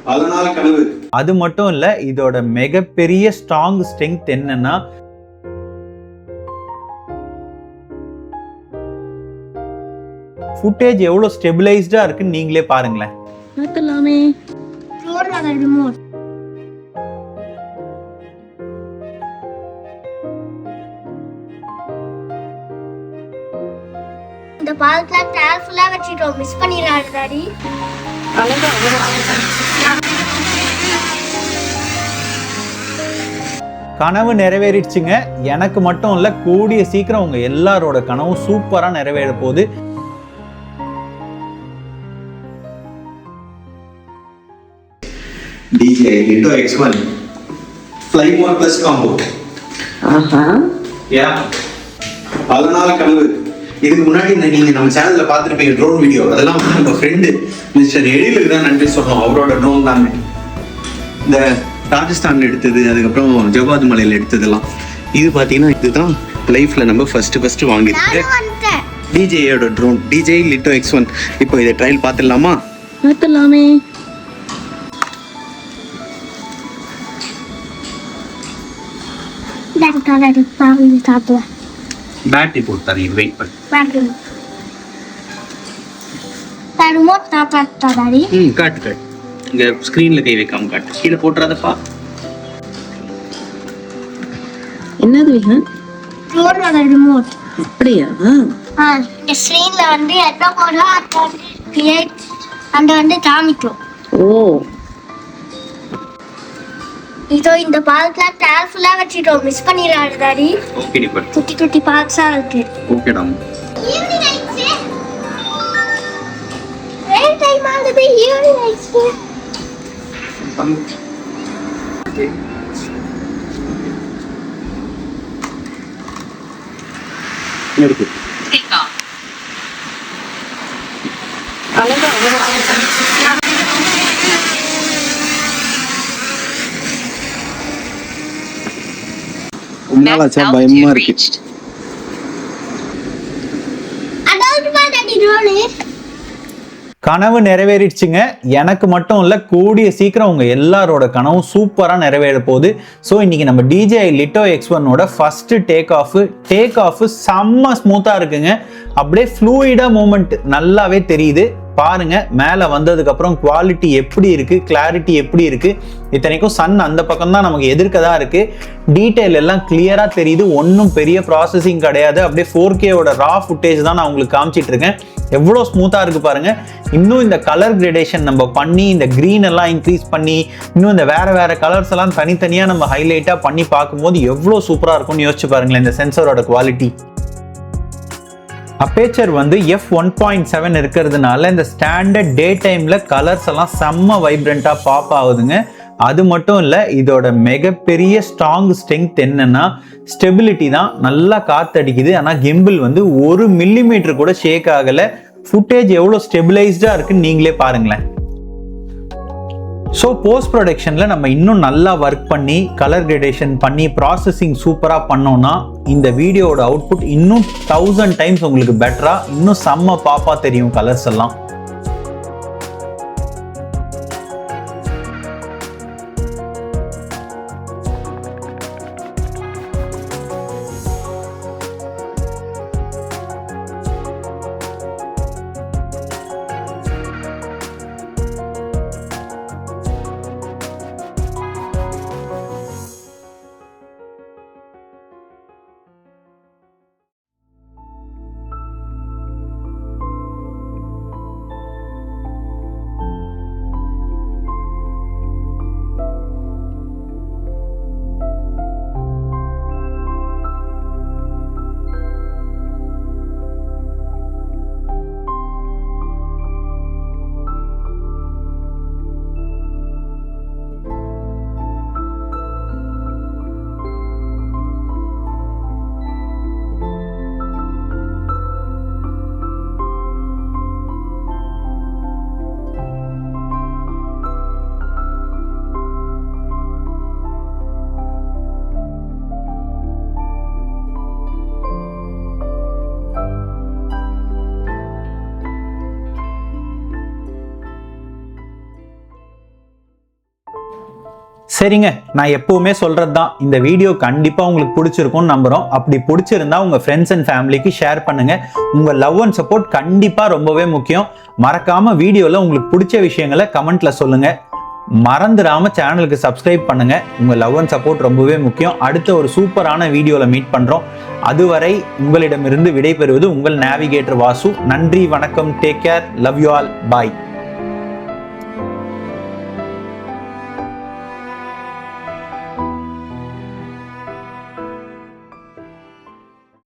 பல நாள் கனவு. அது மட்டும் இல்ல, இதோட மிகப்பெரிய ஸ்ட்ராங் ஸ்ட்ரெங்த் என்னன்னா ஃபுட்டேஜ் எவ்வளவு ஸ்டெபிலைஸ்டா இருக்குன்னு நீங்களே பாருங்களேன். பார்த்தலாமே. ரிமோட் இந்த பால்ல கேர்ஃபுல்லா வச்சிட்டோம், மிஸ் பண்ணிராத டாடி. கனவு நிறைவேறிடுச்சுங்க. எனக்கு மட்டும் இல்ல, கூடிய சீக்கிரம் உங்க எல்லாரோட கனவும் சூப்பரா நிறைவேற போகுது. DJI Litto X1 Fly Mode Plus Combo. பல நாள் கனவு. இதுக்கு முன்னாடி நீங்க நம்ம சேனல்ல பார்த்துருப்பீங்க ட்ரோன் வீடியோ. அதெல்லாம் வந்து நம்ம ஃப்ரெண்டு மிஸ்டர் எழிலுக்கு தான் நன்றி சொல்லணும். அவரோட ட்ரோன் தாங்க இந்த ராஜஸ்தான்ல எடுத்தது, அதுக்கப்புறம் ஜவாது மலையில எடுத்ததெல்லாம். இது பாத்தீங்கன்னா இதுதான் லைஃப்ல நம்ம ஃபர்ஸ்ட் வாங்கிருக்கு DJIயோட ட்ரோன், DJI Litto X1. இப்போ இதை ட்ரையல் பார்த்துடலாமா? பார்த்தலாமே. பேட்டரி போட்டு தரேன், வெயிட் பண்ணு. காட்டு இங்க ஸ்கிரீன்ல கை வைக்காம காட்டு. கீழே போட்டுறாதப்பா. என்னது விஹன்? ரிமோட். அப்படியா? இந்த ஸ்கிரீன்ல வந்து என்ன போடா கிரியேட் அந்த வந்து காமிக்கும். ஓ, இதோ இந்த பால்ல கேர்ஃபுல்லா வச்சிட்டோம், மிஸ் பண்ணிராத டாடி. ஓகே டி பட். குட்டி பார்ட்ஸா இருக்கு. ஓகேடா. ஈவினிங் ஆயிடுச்சு. ரெயின் டைம் ஆகுது, ஈவினிங் ஆயிடுச்சு. ஓகே. எடுத்து. கேக்கா. அழகா. உன்னாலச்சா பயமா இருக்கு. கனவு நிறைவேறிடுச்சுங்க. எனக்கு மட்டும் இல்ல, கூடிய சீக்கிரம் உங்க எல்லாரோட கனவும் சூப்பரா நிறைவேற போகுது. ஸோ இன்னைக்கு நம்ம DJI Litto X1ஓட ஃபர்ஸ்ட் டேக் ஆஃப் செம்ம ஸ்மூத்தா இருக்குங்க. அப்படியே ஃப்ளூயிடா மூமெண்ட் நல்லாவே தெரியுது. பாருங்க, மேலே வந்ததுக்கு அப்புறம் குவாலிட்டி எப்படி இருக்கு, கிளாரிட்டி எப்படி இருக்கு. இத்தனைக்கும் சன் அந்த பக்கம் தான் நமக்கு எதிர்க்க தான் இருக்கு. டீட்டெயில் எல்லாம் கிளியரா தெரியுது. ஒன்றும் பெரிய ப்ராசஸிங் கிடையாது. அப்படியே 4Kவோட ரா ஃபுட்டேஜ் தான் நான் உங்களுக்கு காமிச்சிட்டு இருக்கேன். எவ்வளோ ஸ்மூத்தா இருக்கு பாருங்க. இன்னும் இந்த கலர் கிரேடேஷன் நம்ம பண்ணி, இந்த கிரீன் எல்லாம் இன்க்ரீஸ் பண்ணி, இன்னும் இந்த வேற கலர்ஸ் எல்லாம் தனித்தனியா நம்ம ஹைலைட்டா பண்ணி பார்க்கும்போது எவ்வளோ சூப்பரா இருக்கும்னு யோசிச்சு பாருங்களேன் இந்த சென்சரோட குவாலிட்டி. அப்பேச்சர் வந்து f1.7 இருக்கிறதுனால இந்த ஸ்டாண்டர்ட் டே டைம்ல கலர்ஸ் எல்லாம் செம்ம வைப்ரண்டா பாப் ஆகுதுங்க. அது மட்டும் இல்ல, இதோட மிகப்பெரிய ஸ்ட்ராங் ஸ்ட்ரெங்த் என்னன்னா ஸ்டெபிலிட்டி தான். நல்லா காத்தடிக்குது. ஆனா கிம்பிள் வந்து 1 மில்லிமீட்டர் கூட ஷேக் ஆகல. ஃபுட்டேஜ் எவ்வளவு ஸ்டெபிலைஸ்டா இருக்குன்னு நீங்களே பாருங்களேன். ஸோ போஸ்ட் ப்ரொடக்ஷனில் நம்ம இன்னும் நல்லா ஒர்க் பண்ணி கலர் கிரேடேஷன் பண்ணி ப்ராசஸிங் சூப்பராக பண்ணோம்னா இந்த வீடியோவோட அவுட்புட் இன்னும் 1000 டைம்ஸ் உங்களுக்கு பெட்டராக, இன்னும் செம்ம பாப்பா தெரியும் கலர்ஸ் எல்லாம். சரிங்க, நான் எப்பவுமே சொல்றது தான், இந்த வீடியோ கண்டிப்பா உங்களுக்கு பிடிச்சிருக்கும்னு நம்புறோம். அப்படி பிடிச்சிருந்தா உங்க ஃப்ரெண்ட்ஸ் அண்ட் ஃபேமிலிக்கு ஷேர் பண்ணுங்க. உங்க லவ் அண்ட் சப்போர்ட் கண்டிப்பா ரொம்பவே முக்கியம். மறக்காம வீடியோல உங்களுக்கு பிடிச்ச விஷயங்களை கமெண்ட்ல சொல்லுங்க. மறந்துடாம சேனலுக்கு சப்ஸ்கிரைப் பண்ணுங்க. உங்க லவ் அண்ட் சப்போர்ட் ரொம்பவே முக்கியம். அடுத்த ஒரு சூப்பரான வீடியோல மீட் பண்றோம். அதுவரை உங்களிடமிருந்து விடைபெறுவது உங்கள் நேவிகேட்டர் வாசு. நன்றி, வணக்கம், take care, love you all, bye.